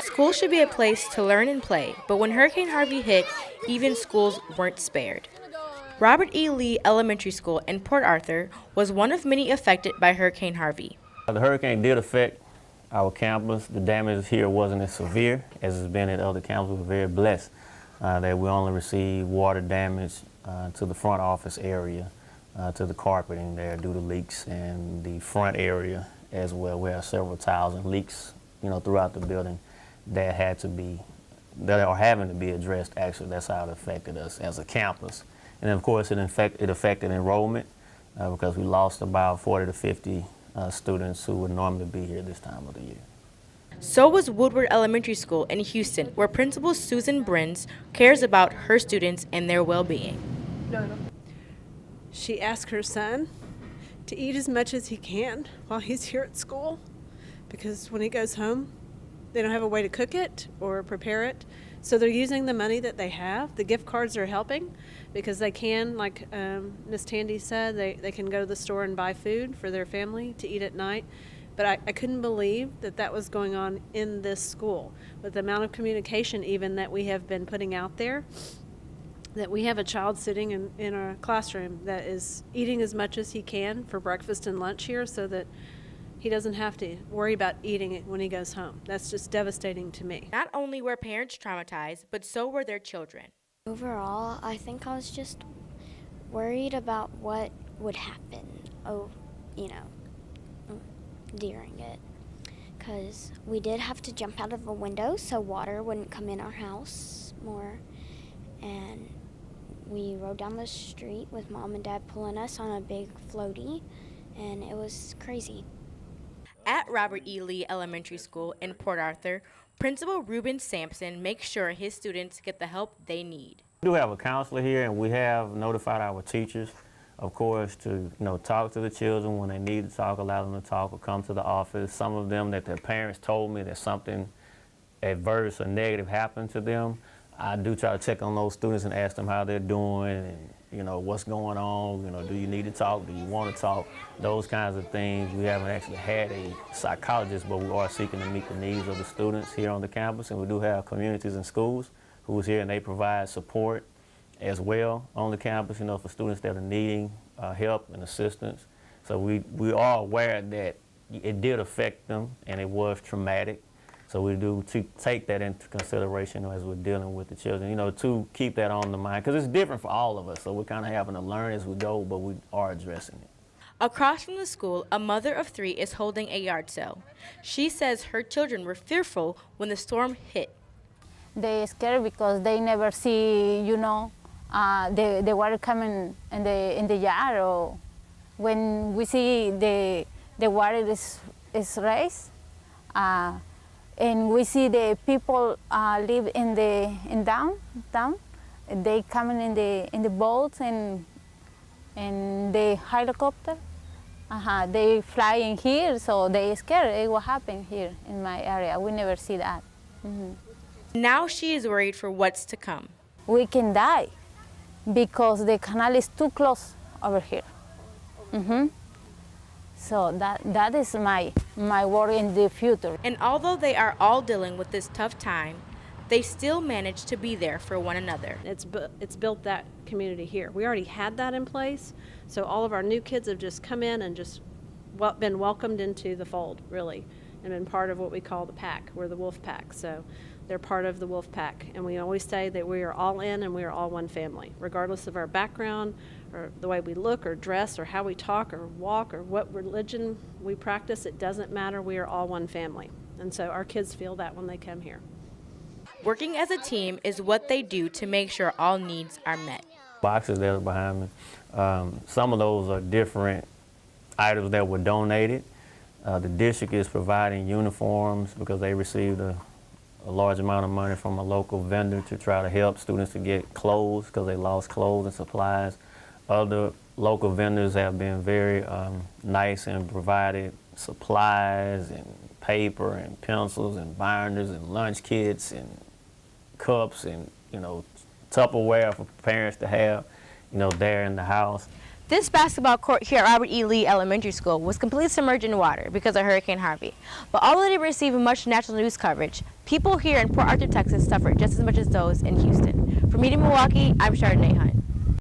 School should be a place to learn and play, but when Hurricane Harvey hit, even schools weren't spared. Robert E. Lee Elementary School in Port Arthur was one of many affected by Hurricane Harvey. The hurricane did affect our campus. The damage here wasn't as severe as it's been at other campuses. We're very blessed that we only received water damage to the front office area, to the carpeting there due to leaks, and the front area as well. We have several tiles and leaks, throughout the building that are having to be addressed. Actually, that's how it affected us as a campus. And then, of course, it affected enrollment because we lost about 40 to 50 students who would normally be here this time of the year. So was Woodward Elementary School in Houston, where Principal Susan Brins cares about her students and their well-being. She asked her son to eat as much as he can while he's here at school, because when he goes home, they don't have a way to cook it or prepare it. So they're using the money that they have. The gift cards are helping because they can, like Miss Tandy said, they can go to the store and buy food for their family to eat at night. But I couldn't believe that was going on in this school. With the amount of communication even that we have been putting out there, that we have a child sitting in a classroom that is eating as much as he can for breakfast and lunch here so that he doesn't have to worry about eating it when he goes home. That's just devastating to me. Not only were parents traumatized, but so were their children. Overall, I think I was just worried about what would happen, during it. Because we did have to jump out of a window so water wouldn't come in our house more. And we rode down the street with Mom and Dad pulling us on a big floaty, and it was crazy. At Robert E. Lee Elementary School in Port Arthur, Principal Ruben Sampson makes sure his students get the help they need. We do have a counselor here, and we have notified our teachers, of course, to talk to the children when they need to talk, allow them to talk, or come to the office. Some of them that their parents told me that something adverse or negative happened to them. I do try to check on those students and ask them how they're doing and what's going on, do you need to talk, do you want to talk, those kinds of things. We haven't actually had a psychologist, but we are seeking to meet the needs of the students here on the campus, and we do have communities and schools who's here, and they provide support as well on the campus, for students that are needing help and assistance. So we are aware that it did affect them and it was traumatic. So we do take that into consideration as we're dealing with the children, to keep that on the mind, because it's different for all of us. So we're kind of having to learn as we go, but we are addressing it. Across from the school, a mother of 3 is holding a yard sale. She says her children were fearful when the storm hit. They scared because they never see, the water coming in the yard, or when we see the water is raised. And we see the people live in down. They coming in the boats and the helicopter. They flying here, so they scared. What happened here in my area? We never see that. Now she is worried for what's to come. We can die because the canal is too close over here. So that is my worry in the future. And although they are all dealing with this tough time, they still manage to be there for one another. It's built that community here. We already had that in place, so all of our new kids have just come in and just been welcomed into the fold, really, and been part of what we call the pack. We're the wolf pack, so they're part of the wolf pack. And we always say that we are all in and we are all one family, regardless of our background or the way we look or dress or how we talk or walk or what religion we practice. It doesn't matter. We are all one family. And so our kids feel that when they come here. Working as a team is what they do to make sure all needs are met. Boxes that are behind me, some of those are different items that were donated. The district is providing uniforms because they received a large amount of money from a local vendor to try to help students to get clothes because they lost clothes and supplies. Other local vendors have been very nice and provided supplies and paper and pencils and binders and lunch kits and cups and Tupperware for parents to have there in the house. This basketball court here at Robert E. Lee Elementary School was completely submerged in water because of Hurricane Harvey. But although they received much national news coverage, people here in Port Arthur, Texas suffered just as much as those in Houston. For Media Milwaukee, I'm Chardanay Hunt.